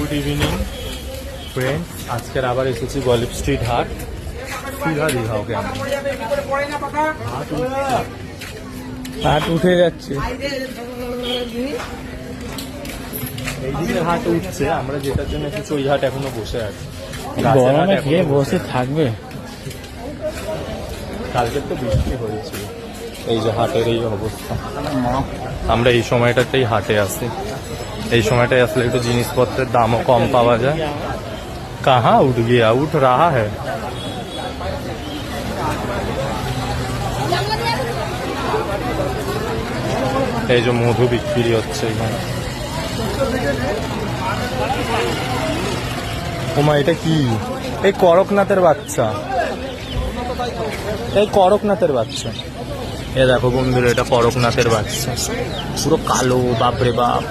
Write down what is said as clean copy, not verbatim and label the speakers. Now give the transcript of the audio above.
Speaker 1: Good evening friends, আজকের আবার এসেছি গলিপ স্ট্রিট হাট। সিধা দিঘাও কেন
Speaker 2: হাট উঠে যাচ্ছে,
Speaker 1: এইদিকে হাট উঠছে, আমরা যেটার জন্য এসেছি ওই হাট এখনো বসে আছে।
Speaker 2: গরমে কে বসে থাকবে?
Speaker 1: কালকে তো বৃষ্টি হয়েছিল। এই যে হাটের এই অবস্থা। আমরা এই সময়টাতেই হাটে আসি, এই সময়টায় আসলে একটু জিনিসপত্রের দামও কম পাওয়া যায়। কাহা উঠ গিয়া, উঠ রাহা হ্যায়। এই যে মধু বিক্রি হচ্ছে এখানে। ওমা, এটা কি? এই করকনাথের বাচ্চা, এই করকনাথের বাচ্চা। এ দেখো বন্ধুরা, এটা করকনাথের বাচ্চা, পুরো কালো, বাপরে বাপ।